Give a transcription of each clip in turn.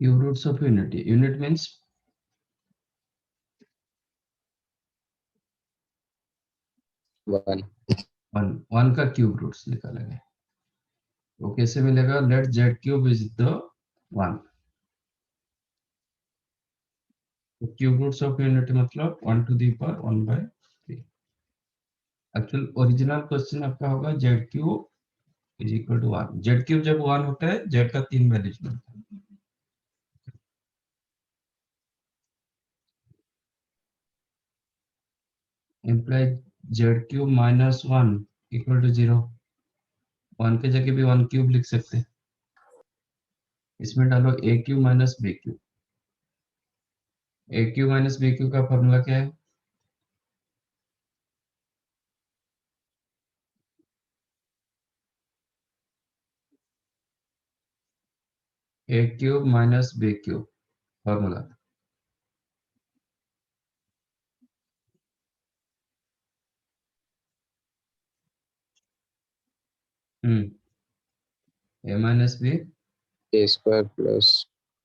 Cube roots of unity. Unit means one. One का cube roots निकालेंगे। वो कैसे मिलेगा? Let z cube is the one. तो क्यूब रूट्स ऑफ यूनिटी मतलब 1 to the power 1/3। Actual original question आपका होगा z cube is equal to 1। Z cube जब 1 होता है, जेड का 3 वैल्यूज मिलता है। Imply z cube minus 1 equal to 0। 1 के जगह भी 1 क्यूब लिख सकते हैं। इसमें डालो A cube minus B cube. A cube minus B cube का फॉर्मूला क्या है? A cube minus B cube formula. A minus B A square plus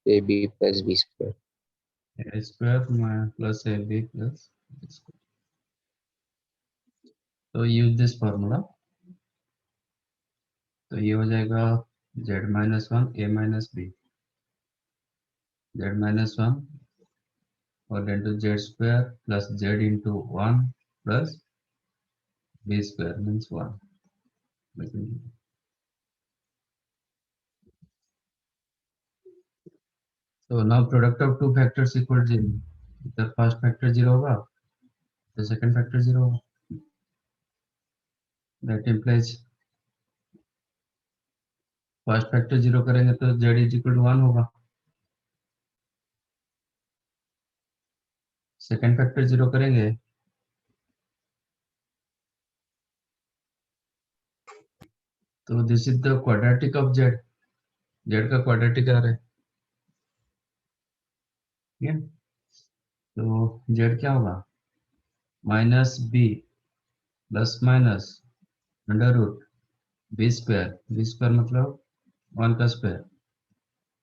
A B plus B square. A square plus A B plus. तो use this formula. तो ये हो जाएगा z-1 a minus b, z-1 और into z square plus z into 1 plus B square means 1। तो now product of two factors equal 0। इधर first factor 0 होगा तो सेकंड फैक्टर 0 होगा। दैट इम्प्लाइज फर्स्ट फैक्टर 0 करेंगे तो z इज इक्वल टू 1 होगा। Second factor 0 करेंगे तो this is the quadratic of z। z का क्वाड्रेटिक आ रहा है। ठीक है, तो z क्या होगा? Minus b plus minus under root b square मतलब 1 का square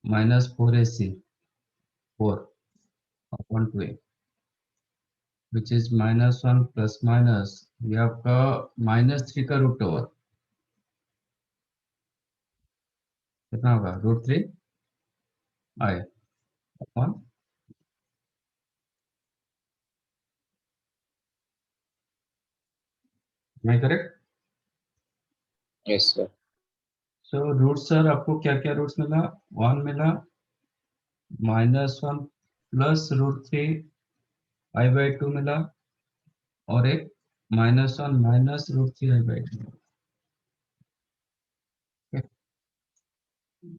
minus 4ac 4 upon 2a which is -1 plus minus ये आपका -3 का रूट ओवर कितना होगा? √3 आई अपॉन। मैं correct? Yes sir. So root sir आपको क्या क्या रूट्स मिला? 1 मिला, -1 प्लस √3 i/2 मिला और एक -1 माइनस √3 i/2।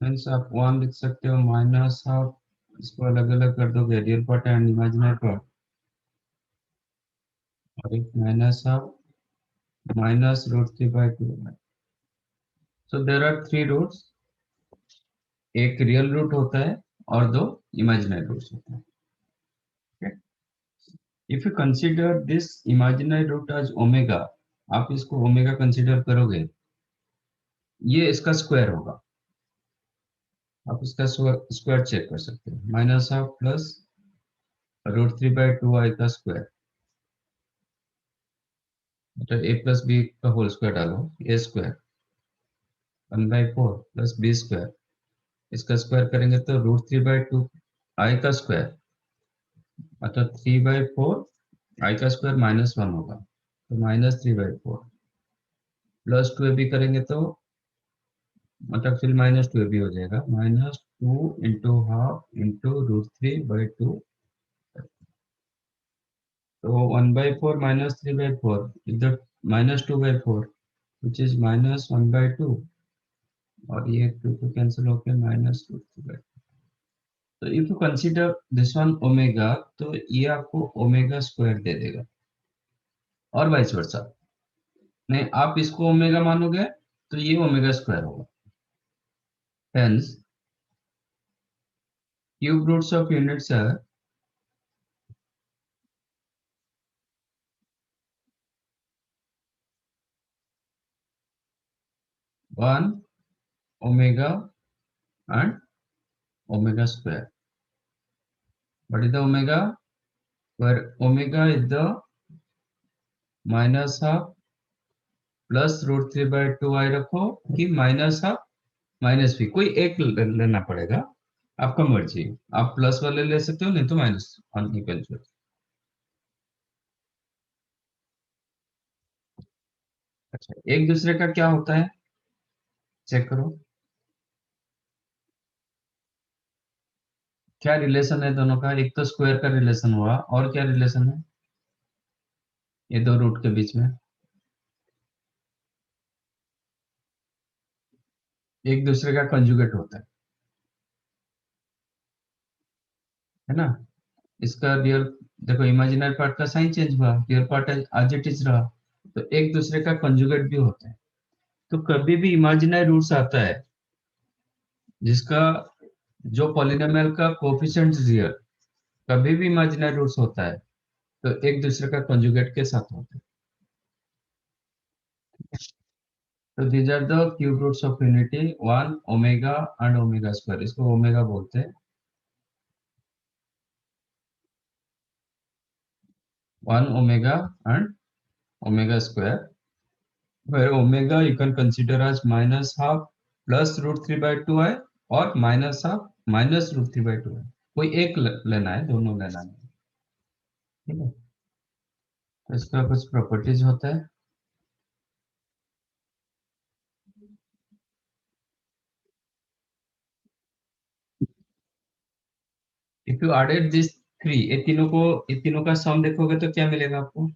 मीन्स आप 1 लिख सकते हो माइनस हाफ, इसको अलग अलग कर दोगे real part and imaginary part, और एक minus half minus √3/2। So there are 3 roots. एक रियल रूट होता है और 2 इमेजिनरी रूट्स होते हैं। If you consider this imaginary root as omega, आप इसको ओमेगा कंसीडर करोगे, ये इसका स्क्वायर होगा। आप इसका स्क्वायर चेक कर सकते हो। माइनस हाफ प्लस √3/2 आई का स्क्वायर, मतलब a प्लस बी का होल स्क्वायर डालो, ए स्क्वायर 1/4 प्लस बी स्क्वायर, इसका स्क्वायर करेंगे तो √3/2 आई का स्क्वायर मतलब 3/4 आई का स्क्वायर -1 होगा तो -3/4 प्लस 2ab करेंगे तो मतलब फिर -2ab हो जाएगा -2 इंटू हाफ इंटू √3/2। तो 1/4 -3/4 इधर -2/4 which is -1/2 और ये 2 to कैंसिल होकर -√3/2। तो if you consider this one omega तो ये आपको ओमेगा स्क्वायर दे देगा और वाइस वर्सा। नहीं, आप इसको ओमेगा मानोगे तो ये ओमेगा स्क्वायर होगा। Hence cube roots of units are 1 omega and omega square. What is the omega? Where omega is the minus half plus root 3/2 रखो कि माइनस हाफ माइनस भी, कोई एक लेना पड़ेगा, आपका मर्जी। आप प्लस वाले ले सकते हो, नहीं तो माइनस वन इक्वल टू। अच्छा, एक दूसरे का क्या होता है, चेक करो क्या रिलेशन है दोनों का। एक तो स्क्वायर का रिलेशन हुआ, और क्या रिलेशन है ये दो रूट के बीच में, एक दूसरे का कंजुगेट होता है ना। इसका रियल, देखो इमेजिनरी पार्ट का साइन चेंज हुआ, real part as it is रहा, तो एक दूसरे का कंजुगेट भी होता है। तो कभी भी इमेजिनरी रूट्स आता है जिसका जो पॉलिनोमियल का कोफिशिएंट रियल, कभी भी इमेजिनरी रूट्स होता है तो एक दूसरे का कंजुगेट के साथ होता है। तो these are the cube roots of unity, one omega and omega square, इसको ओमेगा बोलते हैं। One omega and omega square, where omega you can consider as minus half plus root 3/2i or minus half minus root 3/2i, कोई एक लेना है, दोनों लेना नहीं। ठीक है, तो इसका कुछ प्रॉपर्टीज होता है। If you added this three, ये तीनों का सम देखोगे तो क्या मिलेगा आपको,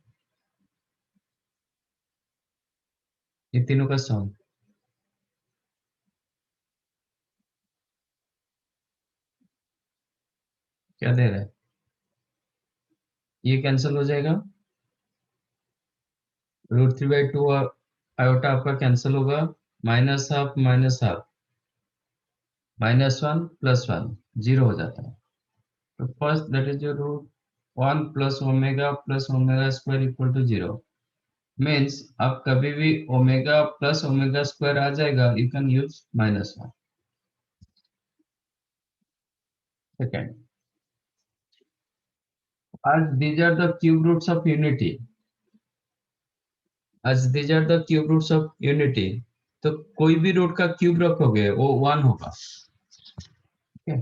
ये तीनों का सम क्या दे रहा है, ये कैंसिल हो जाएगा, रूट 3/2 आयोटा आपका कैंसिल होगा, माइनस हाफ -1 +1 जीरो हो जाता है। तो first that is your root 1 plus omega square equal to 0, means आप कभी भी ओमेगा प्लस ओमेगा स्क्वायर आ जाएगा, you can use -1। Second, as these are the cube roots of unity, तो कोई भी रूट का क्यूब रखोगे वो 1 होगा। ठीक है,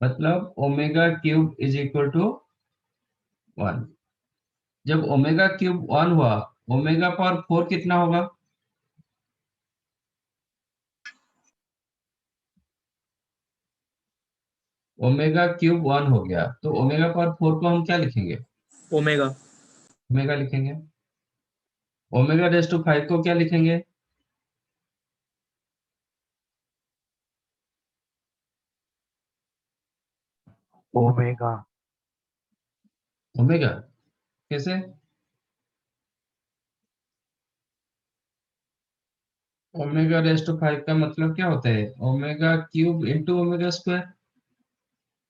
मतलब omega cube is equal to 1। जब ओमेगा क्यूब 1 हुआ, ओमेगा पावर 4 कितना होगा, ओमेगा क्यूब 1 हो गया, तो ओमेगा पावर 4 को हम क्या लिखेंगे, ओमेगा ओमेगा लिखेंगे। ओमेगा रेस टू 5 को क्या लिखेंगे, ओमेगा। ओमेगा। कैसे, ओमेगा रेस टू 5 का मतलब क्या होता है, omega cube into omega square.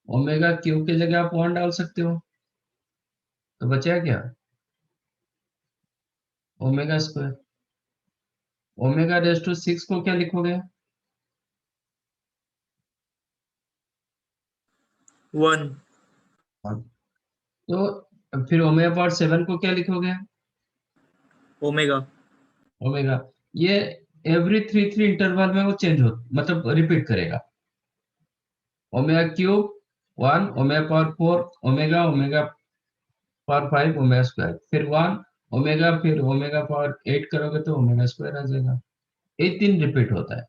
Omega cube की जगह आप 1 डाल सकते हो, तो बचा क्या, omega square. Omega raise to 6 को क्या लिखोगे, 1 तो फिर ओमेगा पावर 7 को क्या लिखोगे, ओमेगा ओमेगा। ये एवरी 3 इंटरवल में वो चेंज हो, मतलब रिपीट करेगा। Omega cube 1, omega power 4 omega, omega power 5 omega square, फिर 1 ओमेगा, फिर ओमेगा पावर 8 करोगे तो ओमेगा स्क्वायर आ जाएगा। ये 3 रिपीट होता है।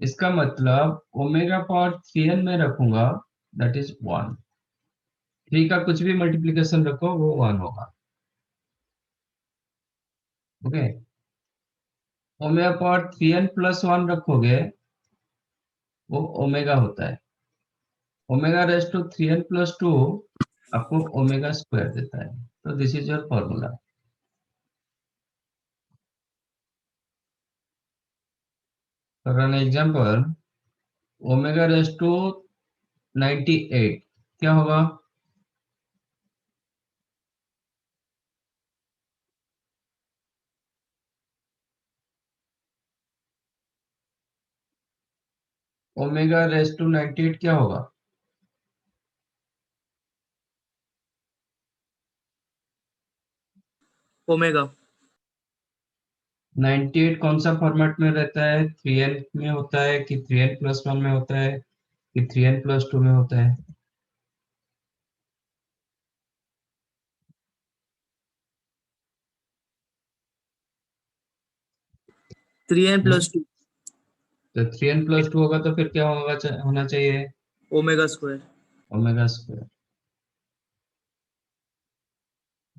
इसका मतलब ओमेगा पावर 3n में रखूंगा, दैट इज 1। 3 का कुछ भी मल्टीप्लिकेशन रखो वो 1 होगा। Okay, omega power 3n plus 1 रखोगे वो ओमेगा होता है। Omega raise to 3n plus 2 आपको ओमेगा स्क्वायर देता है। तो this is your formula. For an example, omega raise to 98 क्या होगा, ओमेगा रेस टू 98 क्या होगा? ओमेगा 98 कौन सा फॉर्मेट में रहता है? 3n में होता है कि 3n+1 में होता है कि 3n+2 में होता है? 3n+2 तो 3n+2 होगा तो फिर क्या होना चाहिए? Omega square omega square.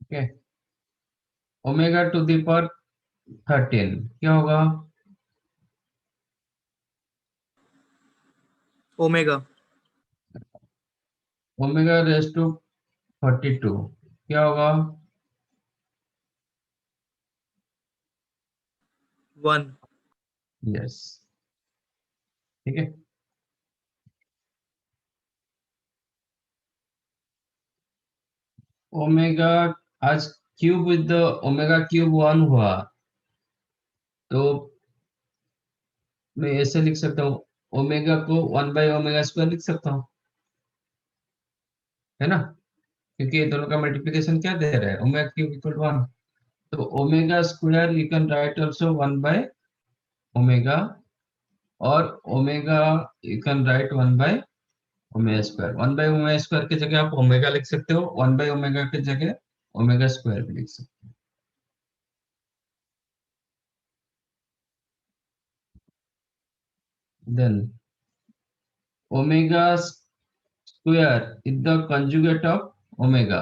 Okay, omega to the power 13 क्या होगा? ओमेगा ओमेगा रेस टू 42 क्या होगा? 1 यस, ठीक है। ओमेगा, आज cube with the omega cube 1 हुआ, तो मैं ऐसे लिख सकता हूँ, ओमेगा को 1/ओमेगा स्क्वायर लिख सकता हूँ, है ना? क्योंकि ये दोनों का मल्टीप्लिकेशन क्या दे रहा है? Omega cube equal 1। तो omega square you can write also 1/ओमेगा, और ओमेगा यू कैन राइट 1/ओमेगा स्क्वायर। 1/ओमेगा स्क्वायर की जगह आप ओमेगा लिख सकते हो, 1/ओमेगा की जगह ओमेगा स्क्वायर भी लिख सकते हो। Then omega square is the conjugate of omega,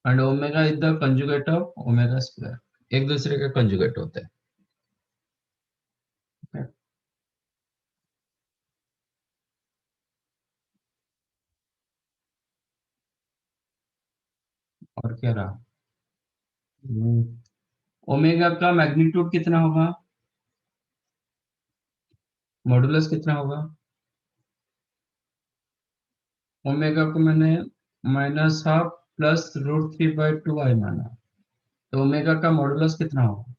and omega is the conjugate of omega square. एक दूसरे का कंजुगेट होता है। Okay? और क्या रहा? ओमेगा का मैग्नीट्यूड कितना होगा? मॉडुलस कितना होगा? ओमेगा को मैंने -12 प्लस √3/2i माना, तो ओमेगा का मॉडुलस कितना होगा?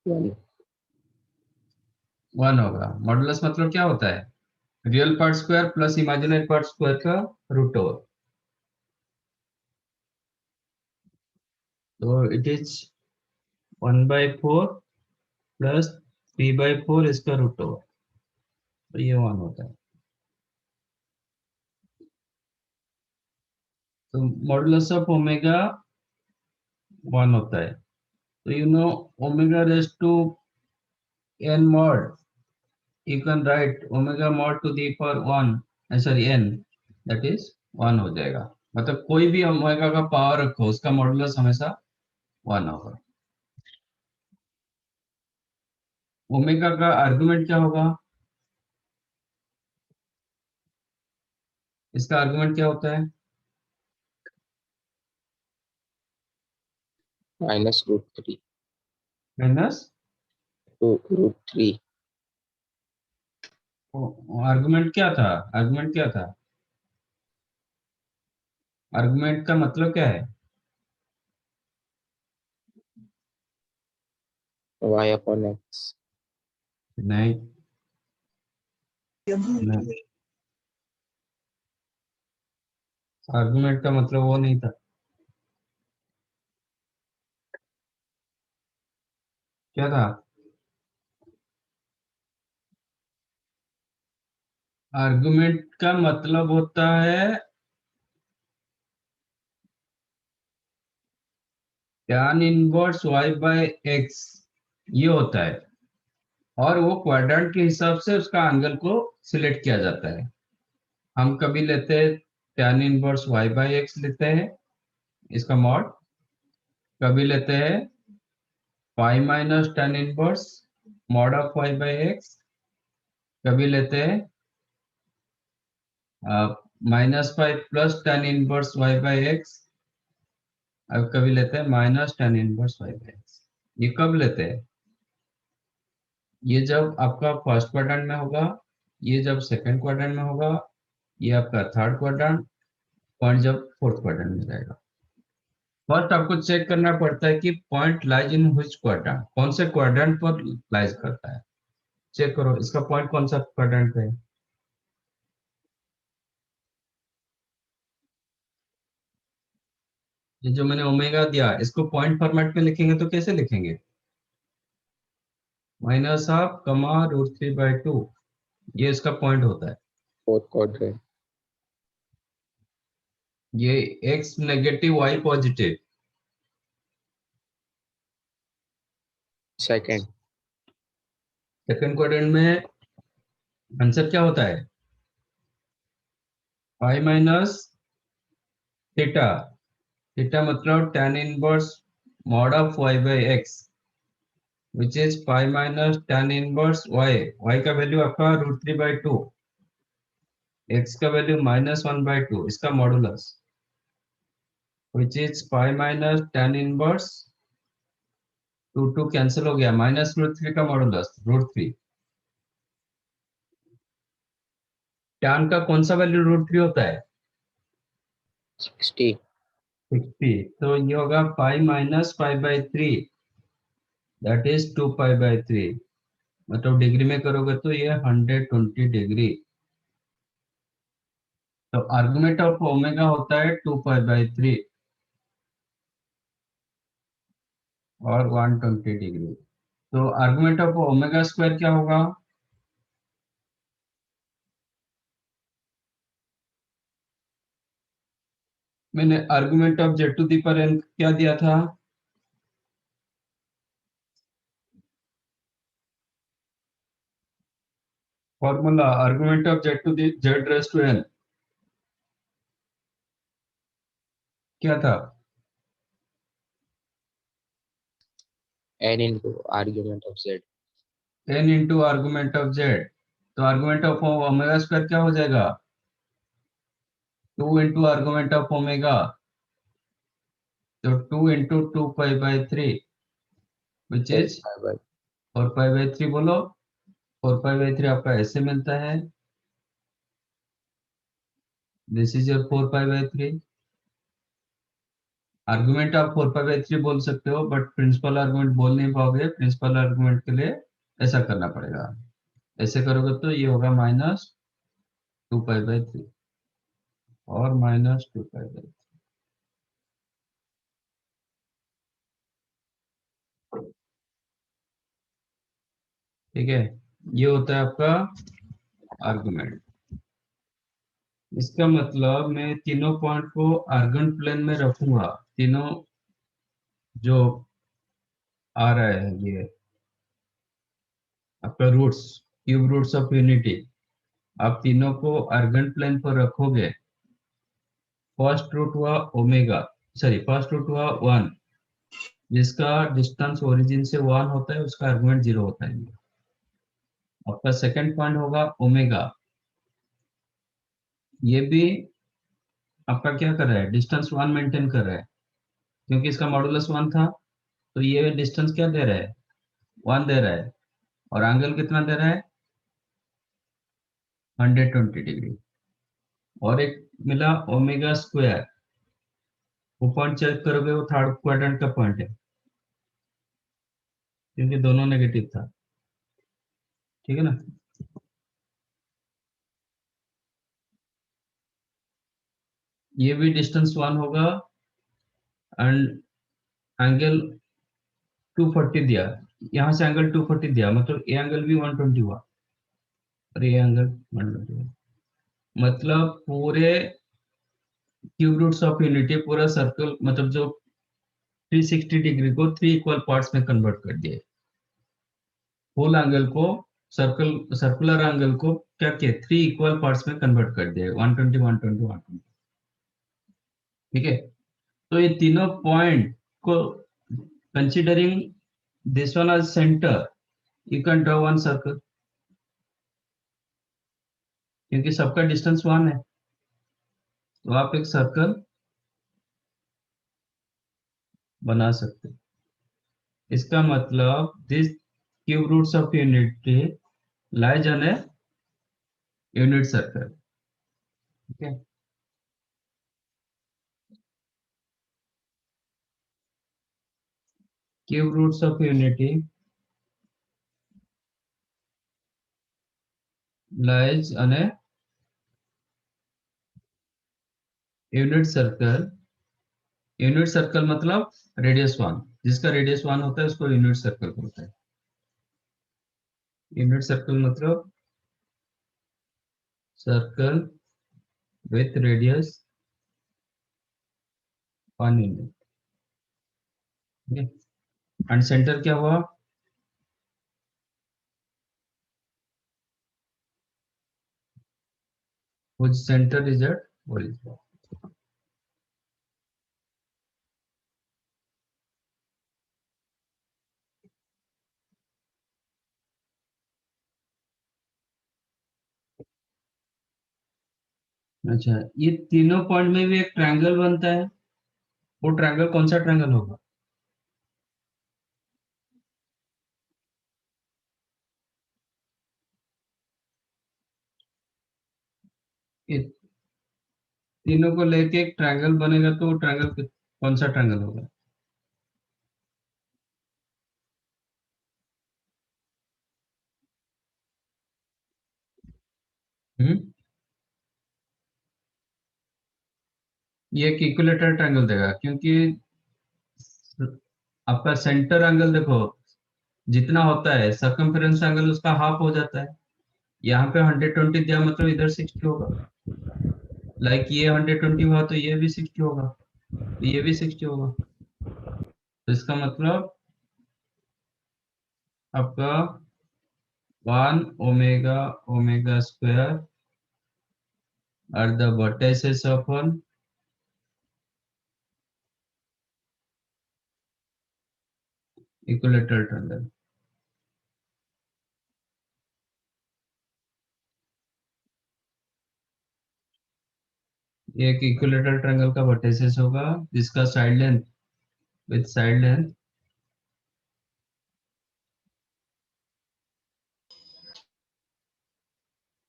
1. 1 होगा। मॉडुलस मतलब क्या होता है? Real part square plus imaginary part square का रूट ओवर। तो इट इज 1/4 प्लस 3/4 इसका रूट ओवर, तो ये 1 होता है। तो मॉडुलस ऑफ ओमेगा 1 होता है। तो you know omega raise to n mod, you can write omega mod to the power 1, sorry n, that is 1 हो जाएगा। मतलब कोई भी ओमेगा का पावर रखो, उसका मॉडुलस हमेशा 1 होगा। ओमेगा का आर्गुमेंट क्या होगा? इसका आर्गुमेंट क्या होता है? -√3 माइनस to √3. आर्गुमेंट क्या था? आर्गुमेंट क्या था? आर्गुमेंट का मतलब क्या है? Y upon X. नहीं, नहीं, आर्गुमेंट का मतलब वो नहीं था। क्या था? आर्गुमेंट का मतलब होता है tan इनवर्स y/x, ये होता है। और वो क्वाड्रेंट के हिसाब से उसका एंगल को सिलेक्ट किया जाता है। हम कभी लेते हैं tan इनवर्स y/x लेते हैं, इसका मॉड। कभी लेते हैं pi minus tan inverse mod of y/x। कभी लेते हैं -5 प्लस tan इनवर्स y/x। अब कभी लेते हैं माइनस tan इनवर्स y/x। ये कब लेते हैं? ये जब आपका फर्स्ट क्वाड्रेंट में होगा, ये जब सेकंड क्वाड्रेंट में होगा, ये आपका थर्ड क्वाड्रेंट, और जब फोर्थ क्वाड्रेंट में रहेगा। फर्स्ट आपको चेक करना पड़ता है कि point lies in which quadrant, कौन से क्वाड्रेंट पर लाइज करता है। चेक करो इसका पॉइंट कौन सा क्वाड्रेंट पे है। ये जो मैंने ओमेगा दिया इसको पॉइंट फॉर्मेट में लिखेंगे तो कैसे लिखेंगे, माइनस हाफ कमा √3/2, ये इसका पॉइंट होता है। फोर्थ क्वाड्रेंट, ये x negative y positive, second, second quadrant में आंसर क्या होता है, पाई माइनस थीटा, थीटा मतलब tan inverse mod of y by x which is pi minus tan inverse y, y का वैल्यू आपका √3/2, x का value -1/2, इसका modulus which is pi minus tan inverse 2 cancel हो गया, -√3 का मॉडुलस √3, tan का कौन सा वैल्यू √3 होता है 60, 60, तो ये होगा पाई माइनस π/3 दैट इज 2π/3, मतलब डिग्री में करोगे तो ये 120 डिग्री। तो आर्गुमेंट ऑफ ओमेगा होता है 2π/3 और 120 डिग्री। तो आर्गुमेंट ऑफ ओमेगा स्क्वायर क्या होगा, मैंने argument of z to the power n क्या दिया था, formula argument of z to the z⁻n क्या था, n into argument of z, n into argument of z। तो आर्गुमेंट ऑफ ओमेगा स्क्वायर क्या हो जाएगा, 2 इंटू आर्गुमेंट ऑफ ओमेगा, तो 2 इंटू 2π/3 विच इज 4 4π/3 बोलो, 4π/3 आपका ऐसे मिलता है, दिस इज योर 4π/3। आर्गुमेंट आप 4π/3 बोल सकते हो बट प्रिंसिपल आर्गुमेंट बोल नहीं पाओगे, प्रिंसिपल आर्गुमेंट के लिए ऐसा करना पड़ेगा, ऐसे करोगे तो ये होगा -2π/3 और -2π/3। ठीक है, ये होता है आपका आर्गुमेंट। इसका मतलब मैं तीनों पॉइंट को आर्गन प्लेन में रखूंगा, तीनों जो आ रहा है ये आपका roots, cube roots of unity, आप तीनों को आर्गन प्लेन पर रखोगे। फर्स्ट रूट हुआ ओमेगा, सॉरी फर्स्ट रूट हुआ 1, जिसका डिस्टेंस ओरिजिन से 1 होता है उसका आर्गुमेंट 0 होता है। आपका सेकंड पॉइंट होगा ओमेगा, ये भी आपका क्या कर रहा है, डिस्टेंस 1 मेंटेन कर रहा है, क्योंकि इसका मॉडुलस 1 था, तो ये डिस्टेंस क्या दे रहा है, 1 दे रहा है, और एंगल कितना दे रहा है 120 डिग्री। और एक मिला ओमेगा स्क्वायर, वो पॉइंट चेक करोगे वो थर्ड क्वाड्रेंट का पॉइंट है, क्योंकि दोनों नेगेटिव था। ठीक है ना, ये भी डिस्टेंस 1 होगा एंड एंगल 240 दिया, यहाँ से एंगल 240 दिया, मतलब ये एंगल भी 120 हुआ और ये एंगल 120 हुआ, मतलब पूरे क्यूब रूट्स ऑफ यूनिटी, पूरा सर्कल मतलब जो 360 डिग्री को 3 इक्वल पार्ट्स में कन्वर्ट कर दिए, होल एंगल को, सर्कुलर एंगल को क्या किया 3 इक्वल पार्ट्स में कन्वर्ट कर दिए, 120 120 120। ठीक है, तो ये तीनों पॉइंट को considering this one as centre, you can draw one circle, क्योंकि सबका डिस्टेंस 1 है, तो आप एक सर्कल बना सकते हैं। इसका मतलब this cube roots of unity lies on a unit circle. ठीक है, cube roots of unity lies on a unit circle. Unit circle मतलब रेडियस 1, जिसका रेडियस 1 होता है उसको यूनिट सर्कल बोलते हैं. यूनिट सर्कल मतलब circle with radius 1 unit. And centre क्या हुआ? which center is at origin. अच्छा, ये तीनों पॉइंट में भी एक ट्रायंगल बनता है. वो ट्रायंगल कौन सा ट्रायंगल होगा? ये तीनों को लेके एक ट्रायंगल बनेगा तो वो ट्रायंगल कौन सा ट्रायंगल होगा? हम्म ये एक इक्विलेटरल ट्रायंगल देगा, क्योंकि आपका सेंटर एंगल देखो जितना होता है सर्कमफेरेंस एंगल उसका हाफ हो जाता है. यहाँ पे 120 दिया मतलब इधर 60 होगा. लाइक ये 120 हुआ तो ये भी 60 होगा, तो ये भी 60 होगा. तो इसका मतलब आपका 1 omega omega square are the vertices of an equilateral triangle. एक इक्विलेटरल ट्रायंगल का वर्टिसेस होगा जिसका side length with side length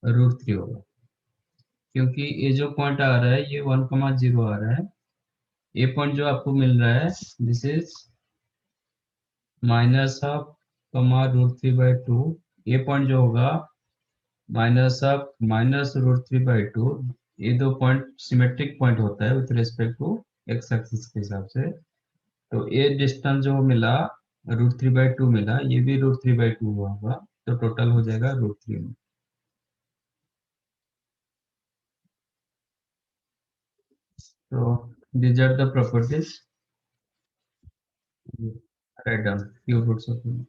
√3 होगा, क्योंकि ये जो पॉइंट आ रहा है ये 1,0 आ रहा है. ये पॉइंट जो आपको मिल रहा है दिस इज -1/√3/2. ये पॉइंट जो होगा -√3/2. ये दो पॉइंट सिमेट्रिक पॉइंट होता है with respect to x axis के हिसाब से. तो ये डिस्टेंस जो मिला √3/2 मिला, ये भी √3/2 हुआ होगा, तो टोटल हो जाएगा √3. तो these are the properties. Write down cube roots of unity.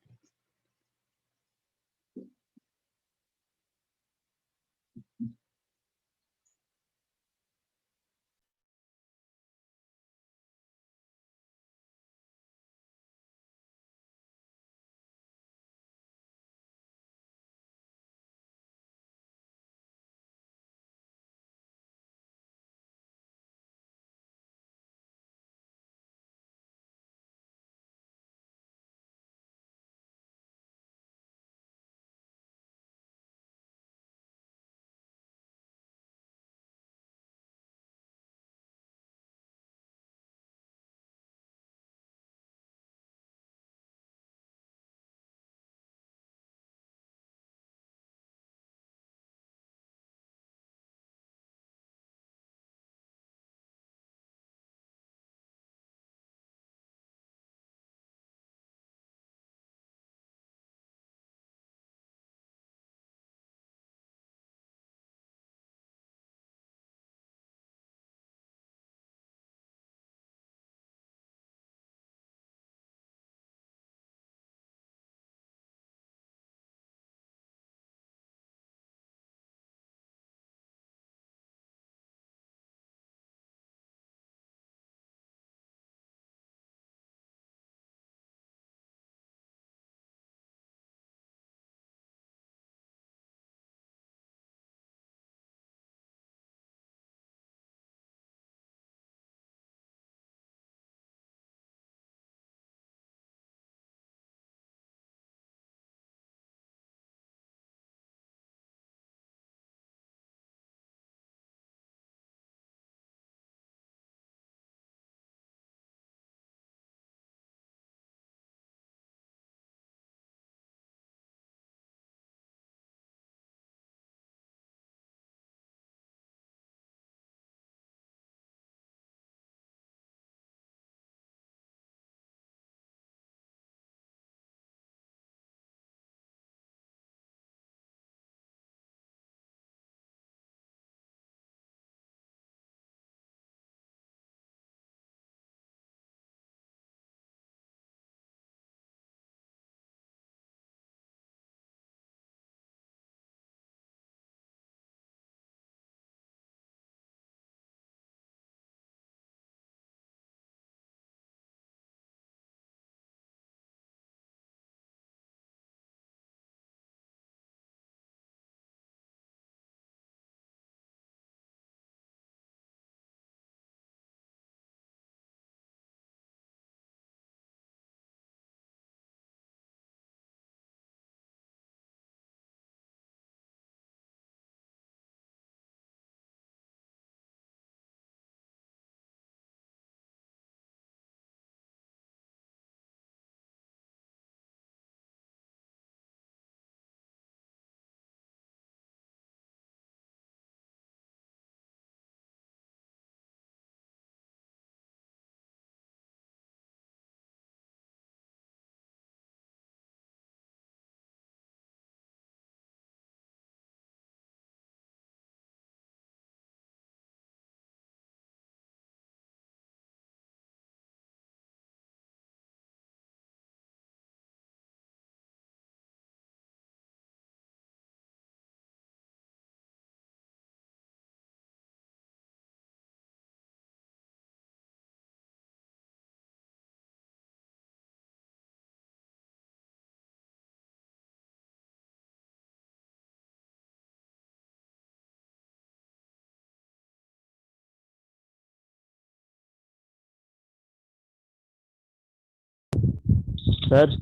Sir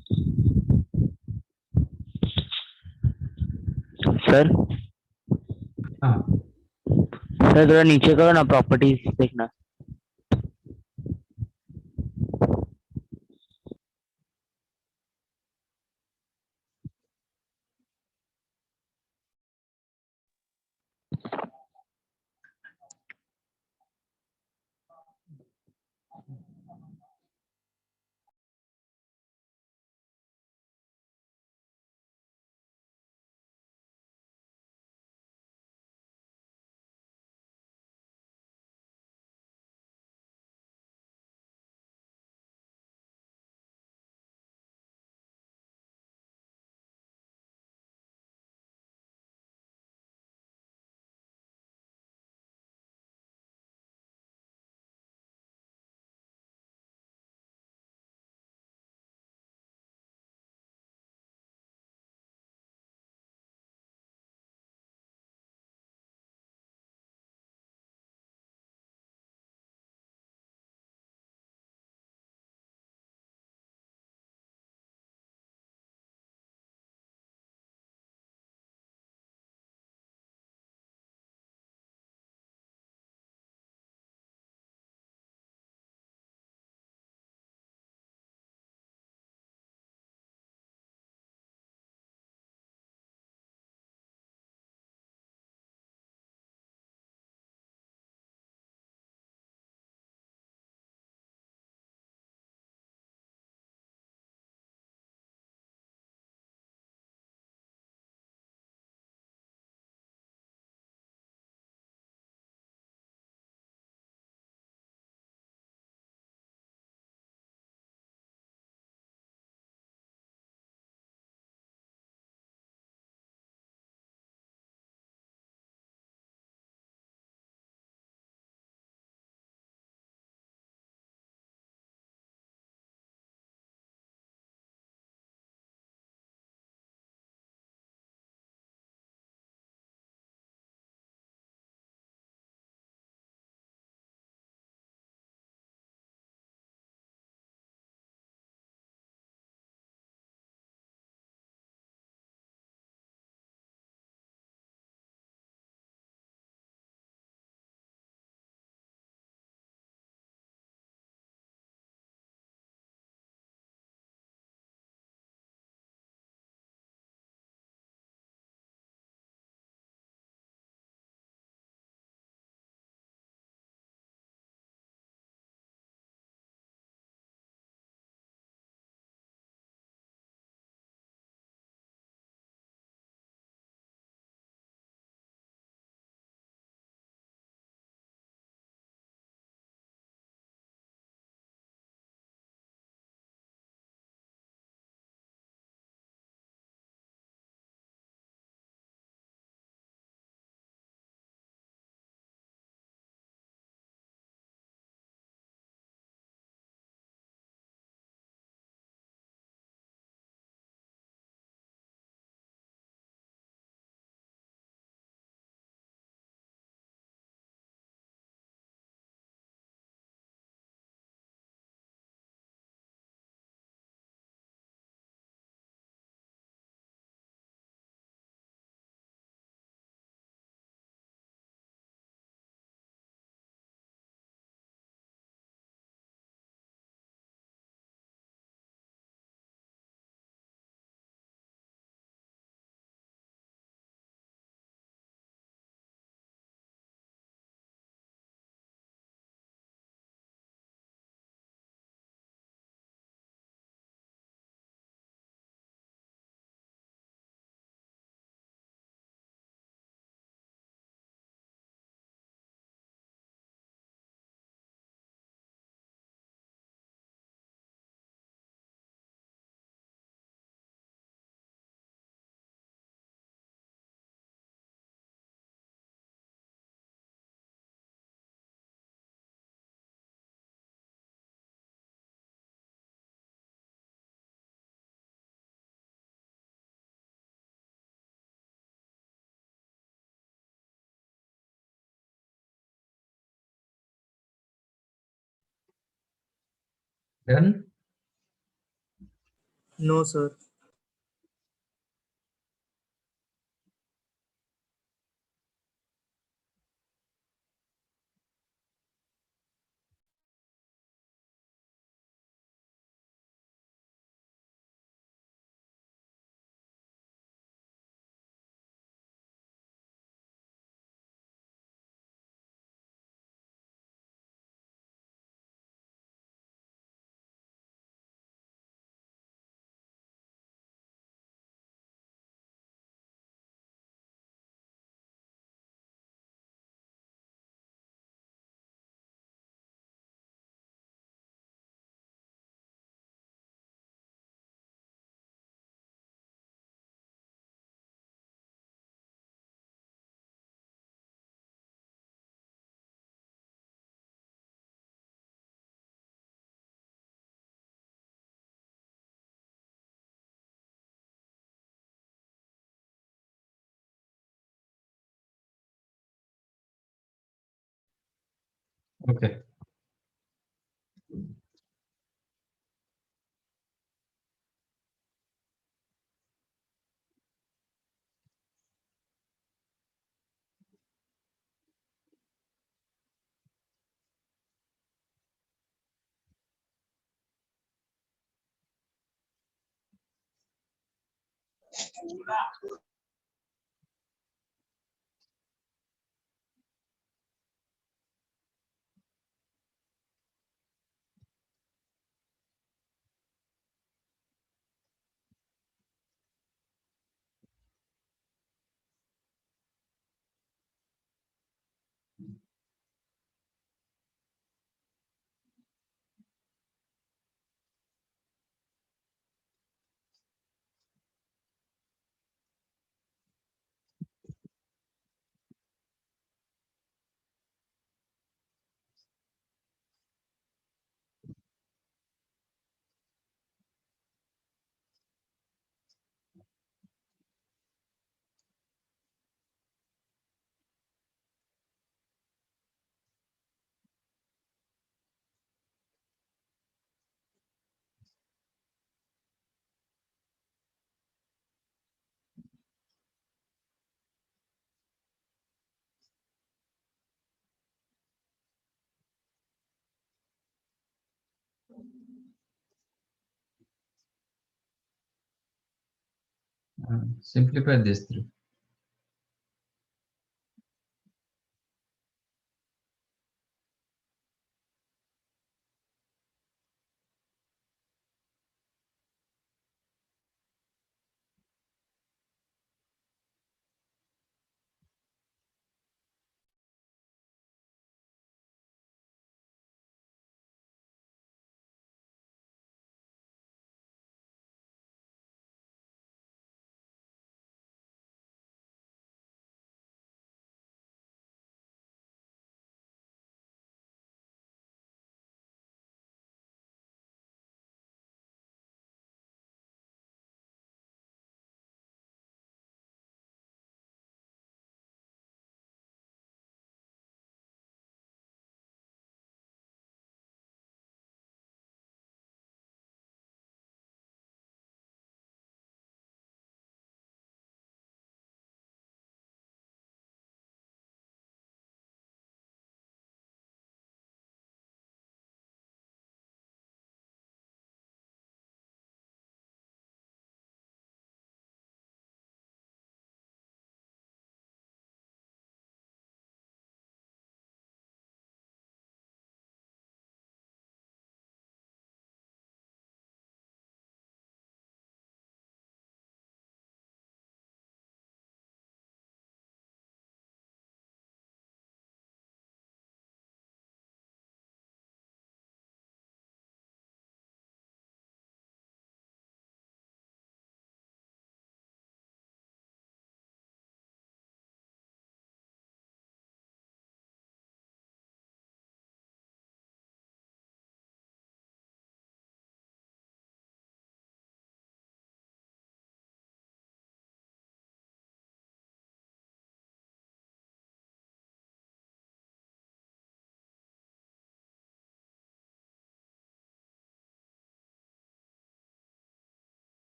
sir हाँ सर थोड़ा नीचे करो ना, प्रॉपर्टीज देखना। Done. No, sir. Okay. Simplify these three.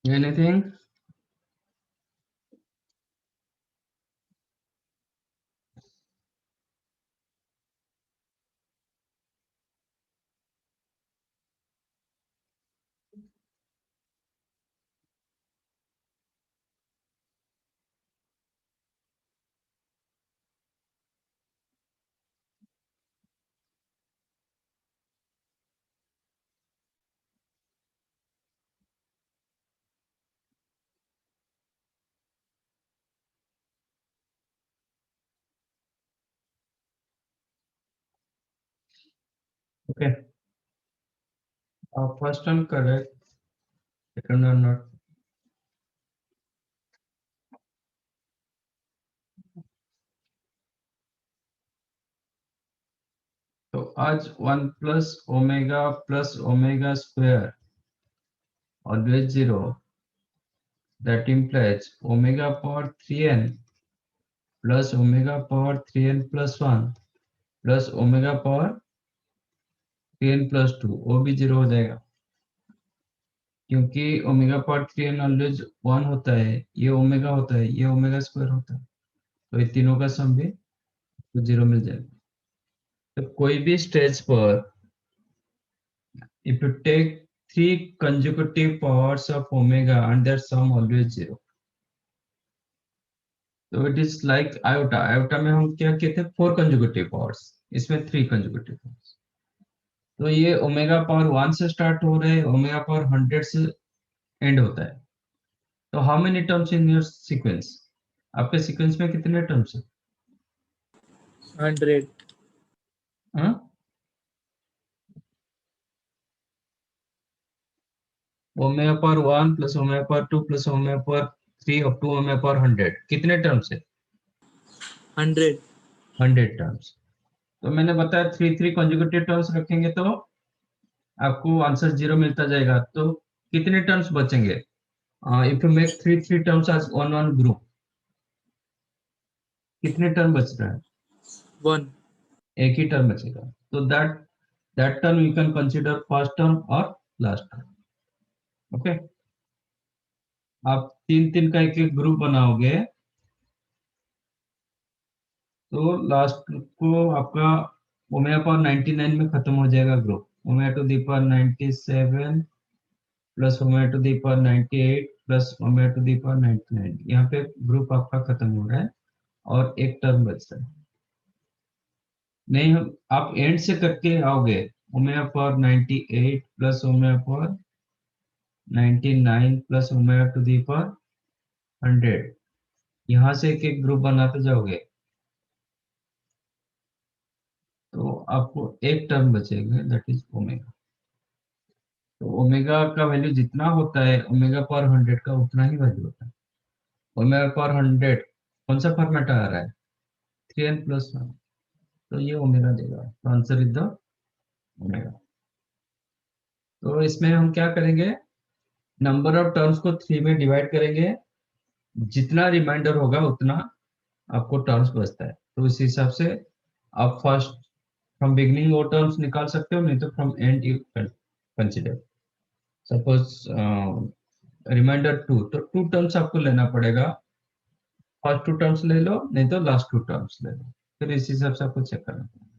Anything? Okay. First one correct, second one not. तो आज 1 plus omega square always 0. That implies omega power 3n plus omega power 3n plus 1 plus omega power 3n plus 2, वो भी 0 हो जाएगा क्योंकि omega power 3n always 1 होता है, ये ओमेगा होता है, ये ओमेगा स्क्वायर होता है, तो ये तीनों का सम भी तो 0 मिल जाएगा। तो कोई भी स्टेज पर if you take 3 consecutive powers of omega and their sum always 0, तो it is like iota. Iota में हम क्या कहते हैं 4 कंजुगेटिव पावर्स, इसमें 3 कंजुगेटिव पावर्स। तो ये ओमेगा पावर 1 से स्टार्ट हो रहे हैं, ओमेगा पावर 100 से एंड होता है। तो how many terms in your sequence? आपके सीक्वेंस में कितने टर्म्स है? 100. हाँ, omega power 1 plus omega power 2 plus omega power 3 up to omega power 100, कितने टर्म्स है? 100. 100 टर्म्स। तो मैंने बताया 3 कंजुगेटिव टर्म्स रखेंगे तो आपको आंसर 0 मिलता जाएगा। तो कितने टर्म्स बचेंगे? If you make 3 terms as one group, कितने टर्म बच रहा है? 1. एक ही टर्म बचेगा। तो that term you can consider first term और लास्ट टर्म। ओके, आप 3 का एक ग्रुप बनाओगे तो लास्ट को आपका ओमेगा पावर 99 में खत्म हो जाएगा group. Omega to the power 97 plus omega to the power 98 plus omega to the power 99, यहाँ पे ग्रुप आपका खत्म हो रहा है और एक टर्म बच रहा है। नहीं, हम आप एंड से करके आओगे omega power 98 plus omega power 99 plus omega to the power 100, यहाँ से एक एक ग्रुप बनाते जाओगे तो आपको एक टर्म बचेगा, दैट इज ओमेगा। तो ओमेगा का वैल्यू जितना होता है ओमेगा पावर 100 का उतना ही वैल्यू होता है। ओमेगा पावर 100 कौन सा फॉर्मेट आ रहा है? 3n प्लस 1, तो ये ओमेगा देगा। तो आंसर इज द ओमेगा। तो इसमें हम क्या करेंगे, नंबर ऑफ टर्म्स को 3 में डिवाइड करेंगे, जितना रिमाइंडर होगा उतना आपको टर्म्स बचता है। तो इस हिसाब से आप फर्स्ट फ्रॉम बिगनिंग वो टर्म्स निकाल सकते हो, नहीं तो from end you consider. Suppose remainder 2, तो 2 टर्म्स आपको लेना पड़ेगा। फर्स्ट 2 टर्म्स ले लो, नहीं तो लास्ट 2 टर्म्स ले लो, फिर इस हिसाब से आपको चेक करना पड़ेगा।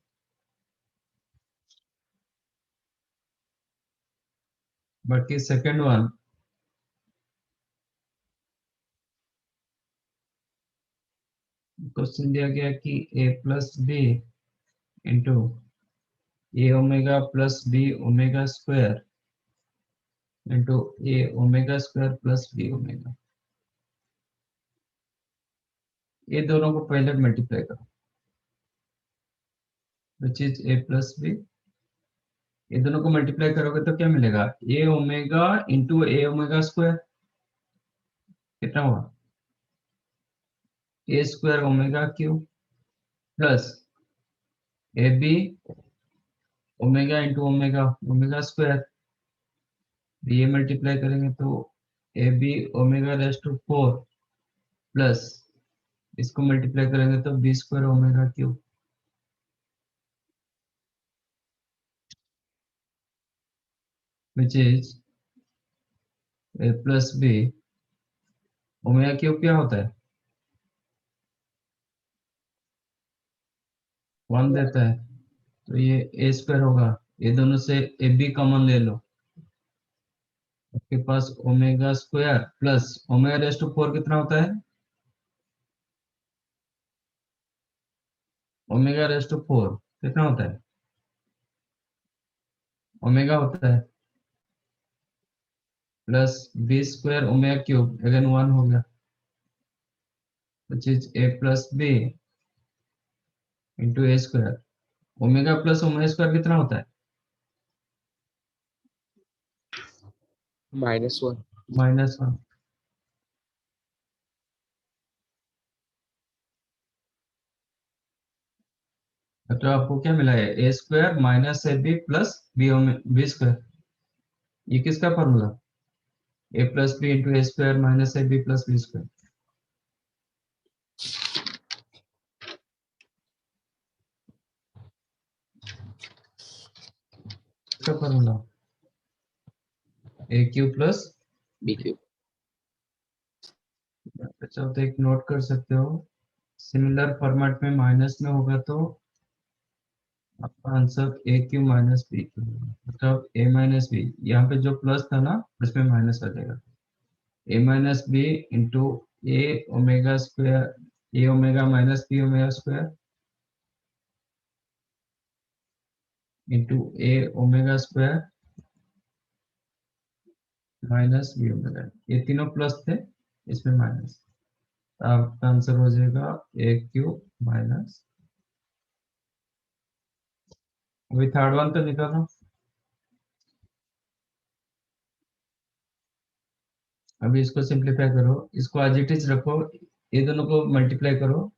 बाकी सेकंड वन, क्वेश्चन दिया गया कि a plus B into A omega plus B omega square into A omega square plus B omega, ये दोनों को पहले मल्टीप्लाई करो, which is A plus B. ये दोनों को मल्टीप्लाई करोगे तो क्या मिलेगा? A omega into A omega square, कितना हुआ? A square omega cube plus A B omega into omega omega square, ये मल्टीप्लाई करेंगे तो A B omega raise to 4 plus इसको मल्टीप्लाई करेंगे तो b square omega cube, which is A plus B, omega cube क्या होता है? 1 देता है, तो ये ए स्क्वायर होगा। ये दोनों से ए बी कॉमन ले लो, आपके पास omega square plus omega raise to 4 कितना होता है? ओमेगा रेस टू 4 कितना होता है? ओमेगा होता है plus B square omega cube, again 1 हो गया, which is A plus B into A square. Omega plus omega square कितना होता है? -1. -1। तो आपको क्या मिला है? A square minus A B plus B square. ये किसका formula? A plus B into A square minus A B plus B square. इसका formula A cube plus, BQ. अच्छा तो एक नोट कर सकते हो, सिमिलर फॉर्मेट में माइनस में होगा तो आपका answer a q minus b q, मतलब ए माइनस बी, यहाँ पे जो प्लस था ना उसमें माइनस आ जाएगा। A minus B into A omega square, A omega minus B omega square into A omega square minus B omega, ये तीनों प्लस थे, इसमें माइनस, तो आपका आंसर हो जाएगा ए क्यू माइनस। अभी थर्ड वन तो निकालो, अभी इसको सिंप्लीफाई करो, इसको एज इट इज रखो, ये दोनों को मल्टीप्लाई करो,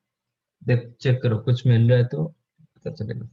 देख चेक करो कुछ मिल रहा है तो पता चलेगा।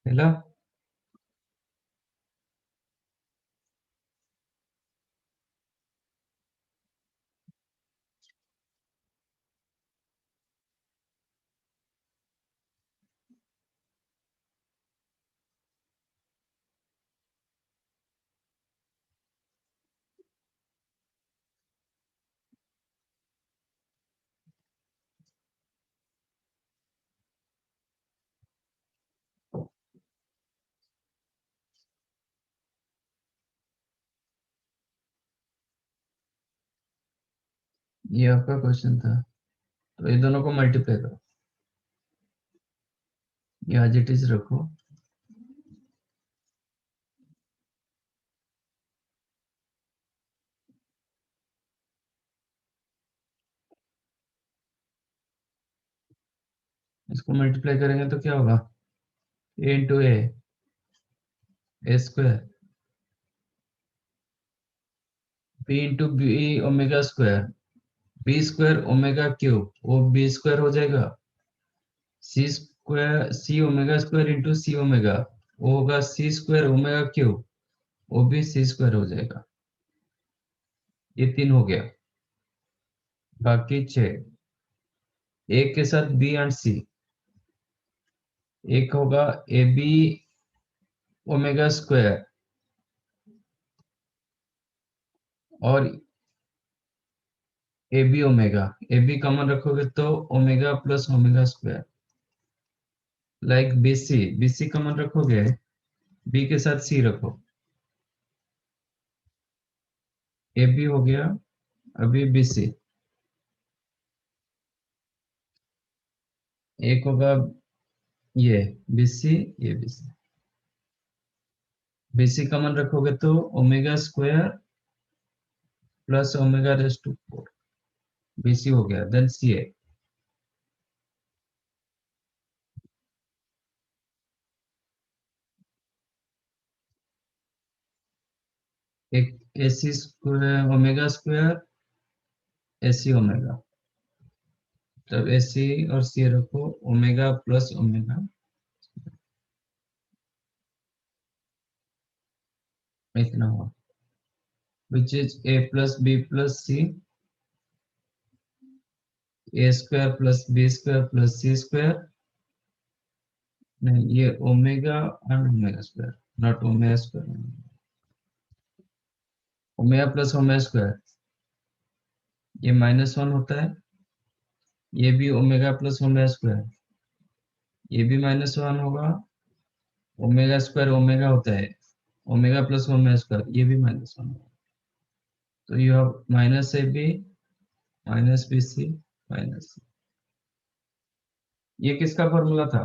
हेलो, ये आपका क्वेश्चन था, तो ये दोनों को मल्टीप्लाई करो, ये एज इट इज रखो। इसको मल्टीप्लाई करेंगे तो क्या होगा, A into A square, B into B omega square, B square omega cube, वो बी स्क्वायर हो जाएगा, C square C omega square into C omega, वो होगा सी स्क्वायर ओमेगा क्यूब, वो भी सी स्क्वायर हो जाएगा। ये 3 हो गया, बाकी 6। एक के साथ बी एंड सी, एक होगा ए बी ओमेगा स्क्वायर, और a B omega, a b common रखोगे तो omega plus omega square, like b c common रखोगे, बी के साथ सी रखो, ए बी हो गया, अभी बी सी, एक होगा ये बी सी, ये b c, b c common रखोगे तो omega square plus omega raise to 4, b c हो गया, देन सी ए, एक a c square omega square, a c omega, तब ए सी और सी रखो, ओमेगा प्लस ओमेगा, इतना हुआ, which is a plus b plus c, a square plus b square plus c square, नहीं ये omega and omega square, not omega square, omega plus omega square, ये -1 होता है, ये भी ओमेगा प्लस ओमेगा स्क्वायर, ये भी -1 होगा, ओमेगा स्क्वायर ओमेगा होता है, ओमेगा प्लस ओमेगा स्क्वायर, ये भी -1 होगा, तो you have minus A B minus B C minus C. ये किसका फॉर्मूला था,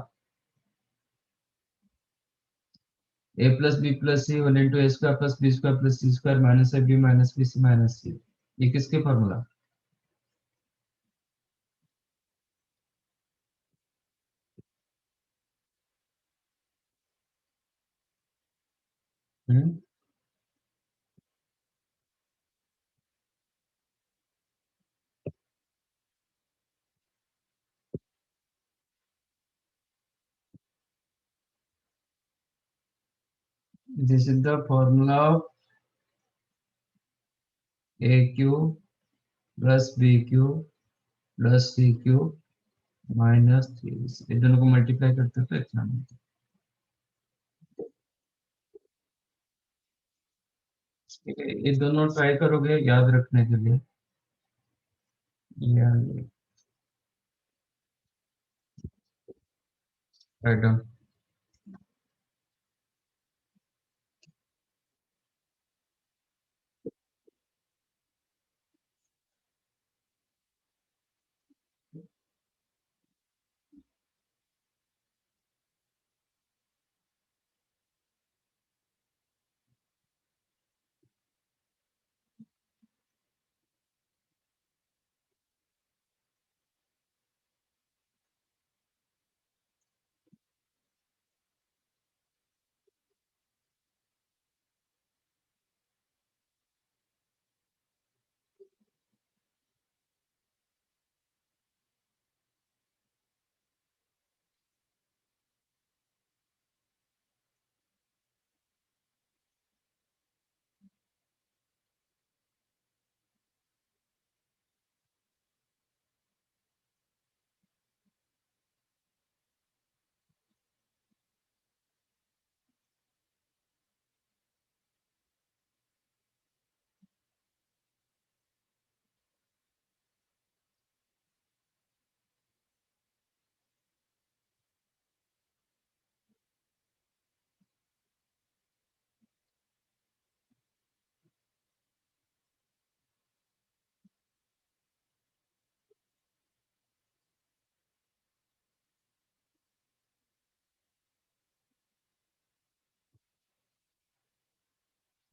A plus B plus C whole into A square plus B square plus C square minus A B minus B C minus C, ये किसके फॉर्मूला, this is the formula of A cube plus B cube plus C cube -3, ये दोनों को multiply करते तो इतना मिलता है। ये दोनों ट्राई करोगे याद रखने के लिए, ये राइट डाउन।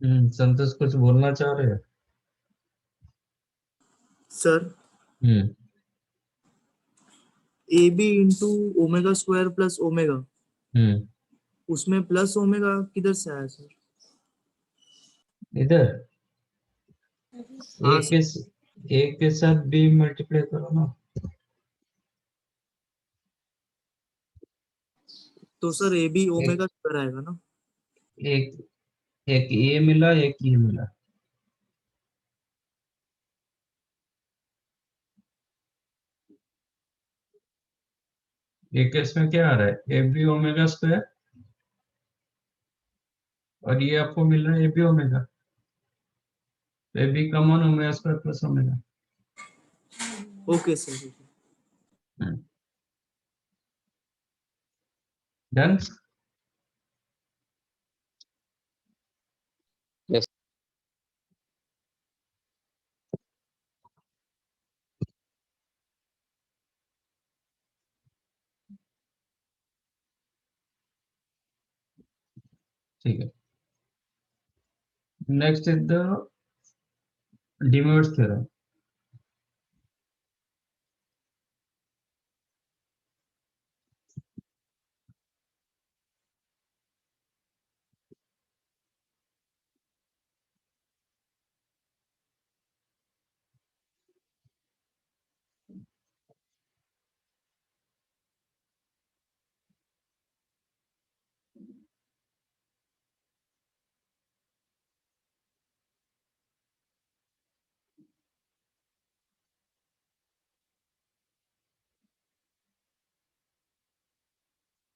संतोष कुछ बोलना चाह रहे हैं? Sir hmm A B into omega square plus omega, hmm उसमें प्लस ओमेगा किधर से आया सर? इधर हाँ एक सर। एक के साथ बी मल्टीप्लाई करो ना। तो सर ए बी एक ओमेगा स्क्वायर आएगा ना? एक एक ए मिला, एक ई मिला। एक केस में क्या आ रहा है? ए बी ओमेगा स्क्वायर, और ये आपको मिल रहा है a B omega. A b common, omega square plus omega. Okay sir. Done. Yes. ठीक है। Next is the De Moivre's theorem.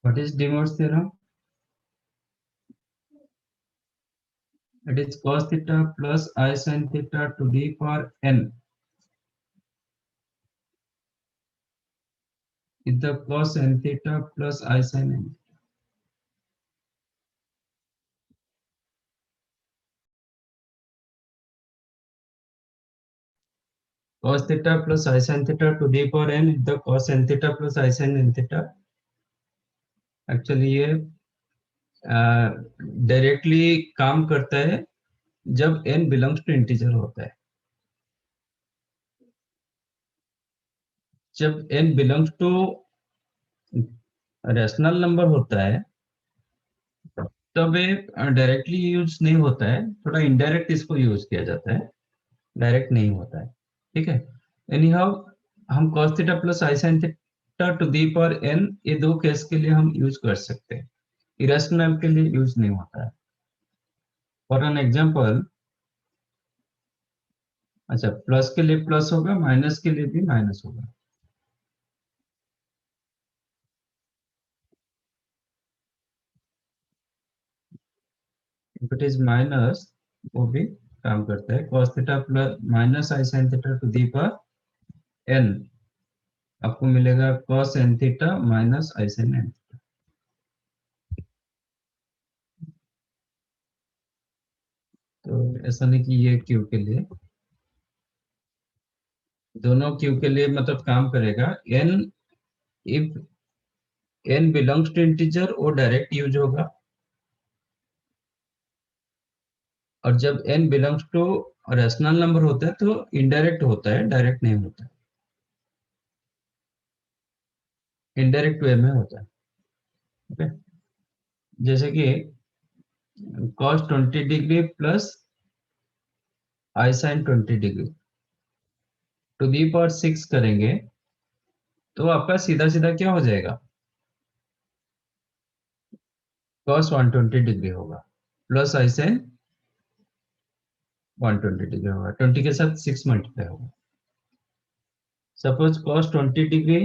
What is De Moivre's theorem? It is cos theta plus I sin theta to the power n. Is the cos n theta plus I sin n. Cos theta plus I sin theta to the power n is the cos n theta plus I sin n theta. Actually ये directly काम करता है जब n belongs to integer होता है। जब n belongs to rational number होता है तब ये डायरेक्टली यूज नहीं होता है, थोड़ा इनडायरेक्ट इसको यूज किया जाता है, डायरेक्ट नहीं होता है। ठीक है। एनी हाउ, हम cos theta plus i sin theta to the power n, ये दो केस के लिए हम यूज कर सकते हैं, इरेशनल के लिए यूज नहीं होता है। फॉर एन एग्जांपल, अच्छा, प्लस के लिए प्लस होगा, माइनस के लिए भी माइनस होगा। इफ इट इज माइनस, वो भी काम करता है। cos theta plus minus i sin theta to the power n, आपको मिलेगा cos n theta minus i sin n। तो ऐसा नहीं कि ये क्यू के लिए, दोनों क्यू के लिए मतलब काम करेगा। n, if n belongs to integer वो डायरेक्ट यूज होगा, और जब n belongs to rational number होता है तो इनडायरेक्ट होता है, डायरेक्ट नहीं होता है, इनडायरेक्ट वे में होता है। ओके। जैसे कि cos 20 degree plus i sin 20 degree to the power 6 करेंगे तो आपका सीधा सीधा क्या हो जाएगा? cos 120 डिग्री होगा प्लस आई sin 120 डिग्री होगा, 20 के साथ 6 मल्टीप्लाई होगा। Suppose cos 20 degree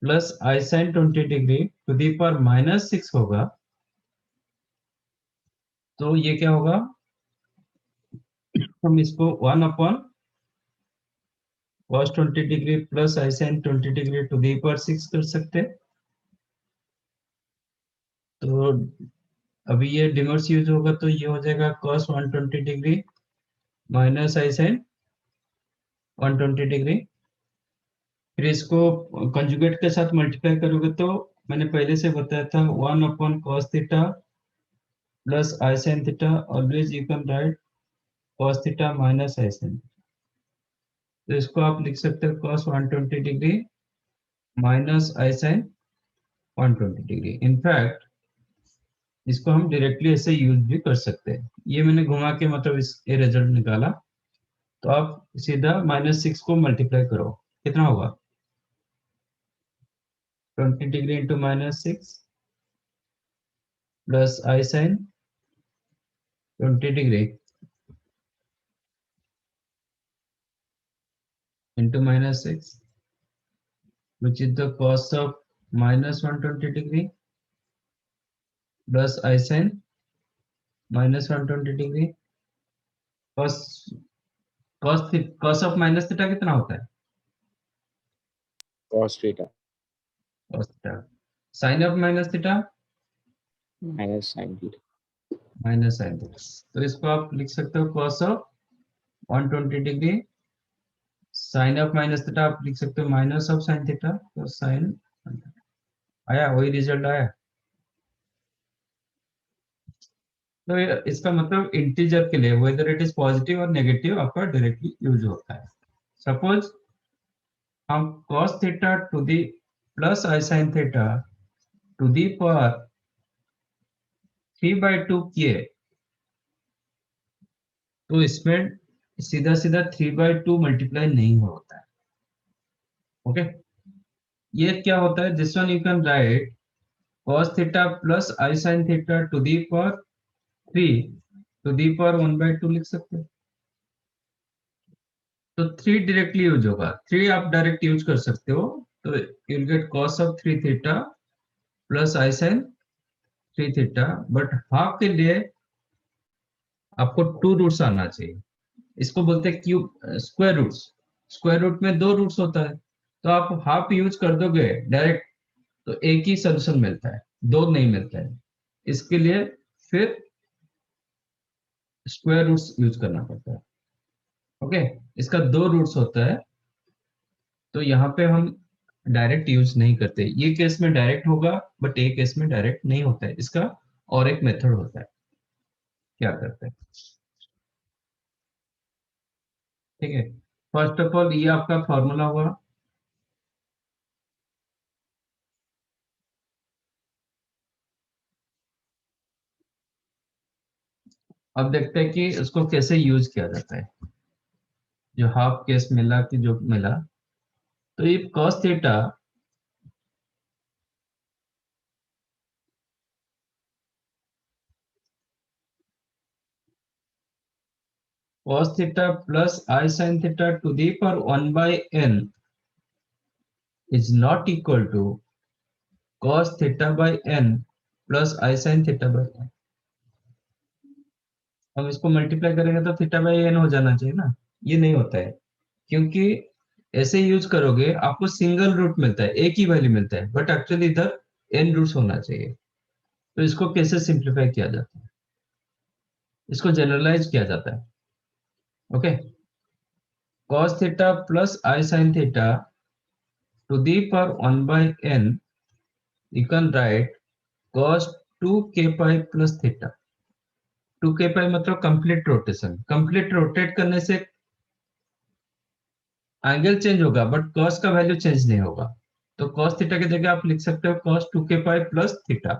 plus i sin 20 degree to the power minus 6 होगा, तो ये क्या होगा? हम इसको 1 upon cos 20 degree plus i sin 20 degree to the power 6 कर सकते हैं। तो अभी ये डिमर्स यूज होगा तो ये हो जाएगा cos 120 degree minus i sin 120 degree. फिर इसको कंजुगेट के साथ मल्टीप्लाई करोगे तो मैंने पहले से बताया था 1 upon cos theta plus I sin theta, always you can write cos theta minus I sin. तो इसको आप लिख सकते हो cos 120 degree minus I sin 120 degree. In fact इसको हम डायरेक्टली ऐसे यूज भी कर सकते हैं। ये मैंने घुमा के मतलब इस ये रिजल्ट निकाला, तो आप सीधा -6 को मल्टीप्लाई करो, कितना होगा 20 degree into -6 plus I sin 20 degree into -6, which is the cos of -120 degree plus I sin -120 degree। cos cos of minus theta कितना होता है? cos theta cos theta। sin of minus theta minus sin theta minus sin theta। तो इसको आप लिख सकते हो cos of 120 degree, sin of minus theta आप लिख सकते हो minus of sin theta। तो sin आया, वही रिजल्ट आया। तो इसका मतलब इंटीजर के लिए वेदर इट इज पॉजिटिव और नेगेटिव आपका डायरेक्टली यूज होता है। सपोज हम cos theta to the plus I sin theta to the power 3/2 किए, तो इसमें सीधा सीधा 3/2 मल्टीप्लाई नहीं होता है। ओके, ये क्या होता है, this one you can write cos theta plus I sin theta to the power 3 to the power 1/2 लिख सकते हो। तो 3 डायरेक्टली यूज होगा, 3 आप डायरेक्ट यूज कर सकते हो। तो you'll get cos of 3 theta plus I sin 3 theta, but half के लिए आपको 2 रूट्स आना चाहिए। इसको बोलते हैं cube square roots. Square root में 2 रूट्स होता है, तो आप हाफ यूज कर दोगे डायरेक्ट तो एक ही सोल्यूशन मिलता है, 2 नहीं मिलता है। इसके लिए फिर स्क्वायर रूट्स यूज करना पड़ता है। ओके, इसका 2 रूट्स होता है, तो यहाँ पे हम डायरेक्ट यूज नहीं करते। ये केस में डायरेक्ट होगा, बट एक केस में डायरेक्ट नहीं होता है। इसका और एक मेथड होता है, क्या करते हैं, ठीक है। फर्स्ट ऑफ ऑल ये आपका फॉर्मूला हुआ। अब देखते हैं कि उसको कैसे यूज किया जाता है। जो हाफ केस मिला कि जो मिला, तो ये cos theta cos theta plus I sin theta to the power 1/n is not equal to cos theta by n plus I sin theta by n। हम इसको मल्टीप्लाई करेंगे तो थीटा बाई एन हो जाना चाहिए ना, ये नहीं होता है। क्योंकि ऐसे यूज करोगे आपको सिंगल रूट मिलता है, एक ही वैल्यू मिलता है, बट एक्चुअली इधर एन रूट्स होना चाहिए। तो इसको कैसे सिंप्लीफाई किया जाता है, इसको जनरलाइज किया जाता है। Okay, cos theta plus I sin theta to the power 1/n, you can write cos 2k pi plus theta। 2k pi मतलब कंप्लीट रोटेशन, कंप्लीट रोटेट करने से एंगल चेंज होगा बट cos का वैल्यू चेंज नहीं होगा। तो cos theta की जगह आप लिख सकते हो cos 2k pi plus theta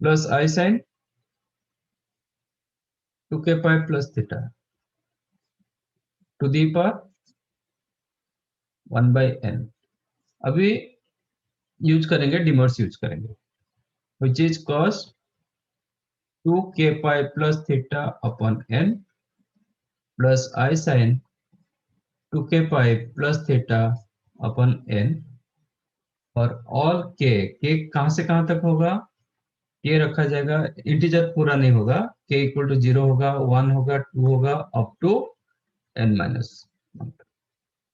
plus I sin 2k pi plus theta to the power 1/n। अभी यूज करेंगे, डिमर्स यूज करेंगे, which is cos 2k pi plus theta upon n plus I sin 2k pi plus theta upon n और all के कहां से कहां तक होगा, के रखा जाएगा, इंटीजर पूरा नहीं होगा, के इक्वल टू 0 होगा, 1 होगा, 2 होगा, अप टू n माइनस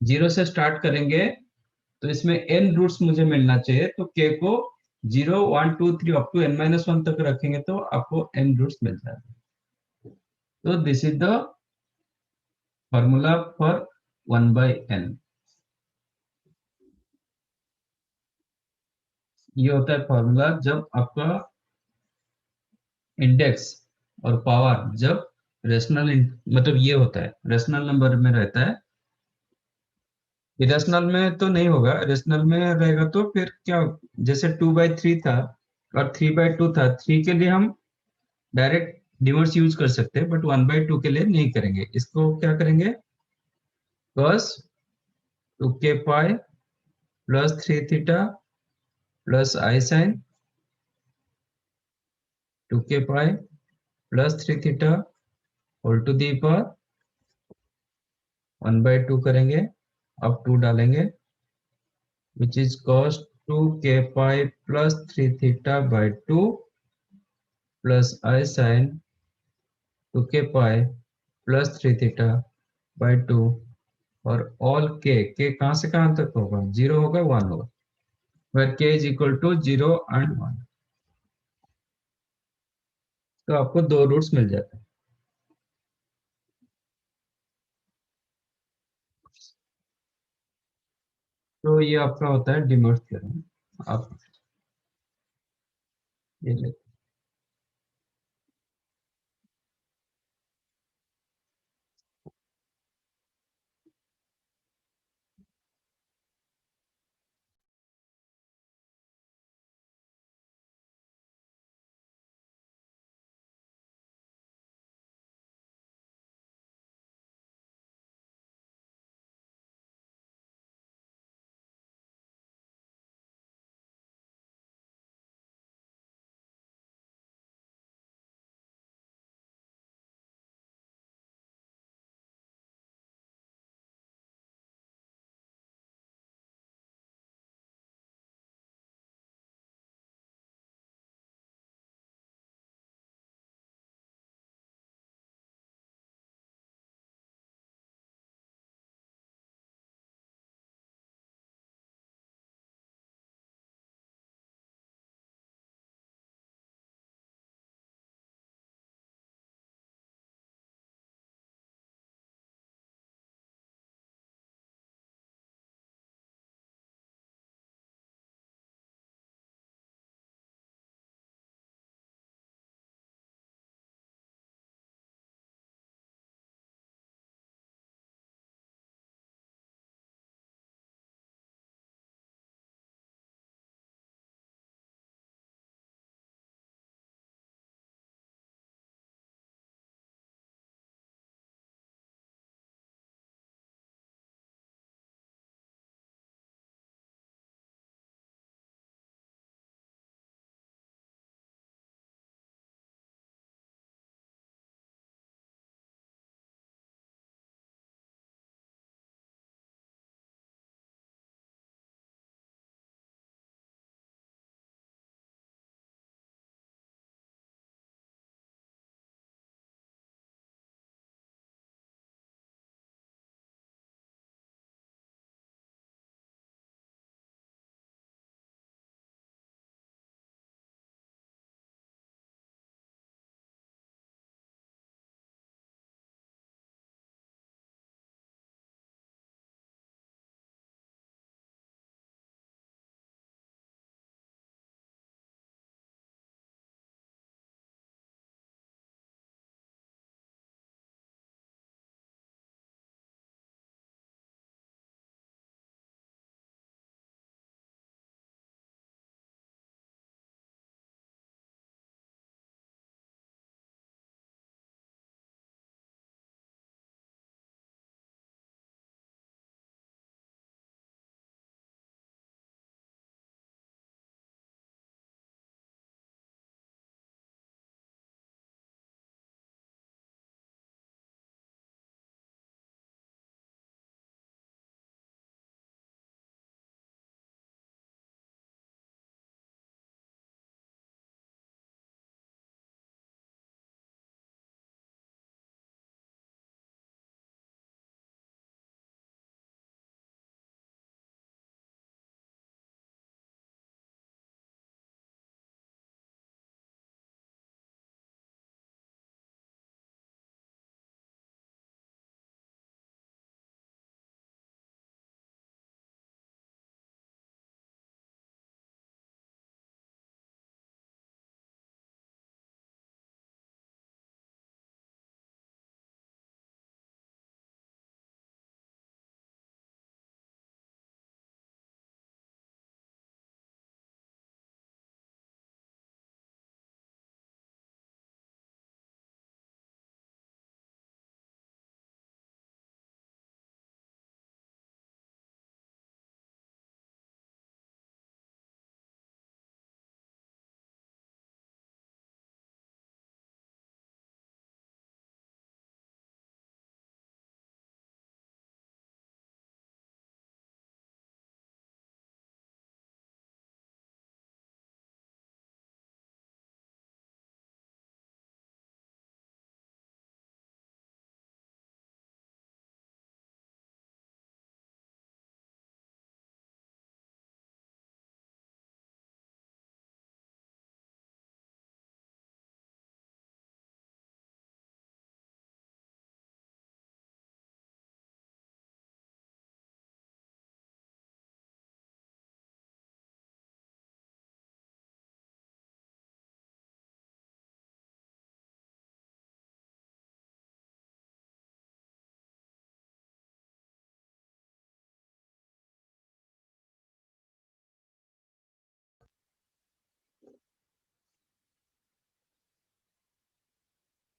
0 से स्टार्ट करेंगे। तो इसमें n रूट्स मुझे मिलना चाहिए, तो k को 0 1 2 3 अप टू n माइनस 1 तक रखेंगे तो आपको n रूट्स मिल जाएगा। तो this is the formula for 1/n। ये होता है फॉर्मूला जब आपका इंडेक्स और पावर जब रेशनल मतलब ये होता है, रेशनल नंबर में रहता है। इरेशनल में तो नहीं होगा, रेशनल में रहेगा तो फिर क्या, जैसे 2/3 था और 3/2 था, 3 के लिए हम डायरेक्ट डिवर्स यूज कर सकते हैं, बट 1/2 के लिए नहीं करेंगे। इसको क्या करेंगे, cos 2k pi plus 3 theta plus I sine 2k pi plus 3 theta whole to the power 1/2 करेंगे। अब 2 डालेंगे, which is cos 2k pi plus 3 theta by 2 plus I sine 2k pi plus 3 theta by 2, और all के कहां से कहां तक होगा, 0 होगा 1 होगा, where k is equal to 0 and 1। तो आपको दो रूट्स मिल जाते हैं। तो ये आपका होता है डिमर्स थ्योरम। आप ये ले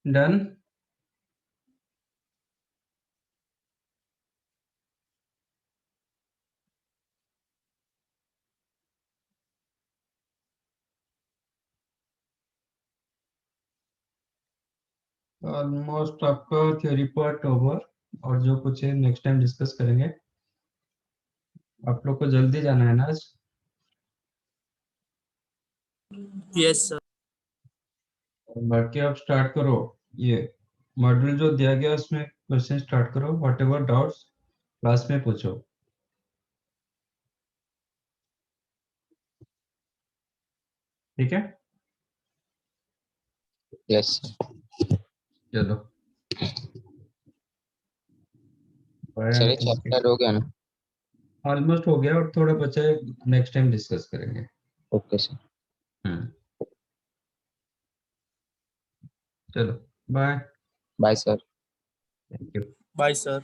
डन। ऑलमोस्ट आपका थ्योरी पार्ट ओवर, और जो कुछ है नेक्स्ट टाइम डिस्कस करेंगे। आप लोग को जल्दी जाना है ना आज? Yes sir. बाकी आप स्टार्ट करो, ये मॉड्यूल जो दिया गया उसमें क्वेश्चन स्टार्ट करो, व्हाट एवर डाउट्स क्लास में पूछो। ठीक है, यस चलो सर, ये चैप्टर हो गया ना? ऑलमोस्ट हो गया, और थोड़ा बचा है, नेक्स्ट टाइम डिस्कस करेंगे। Okay sir. चलो bye. Bye sir. Thank you. Bye sir.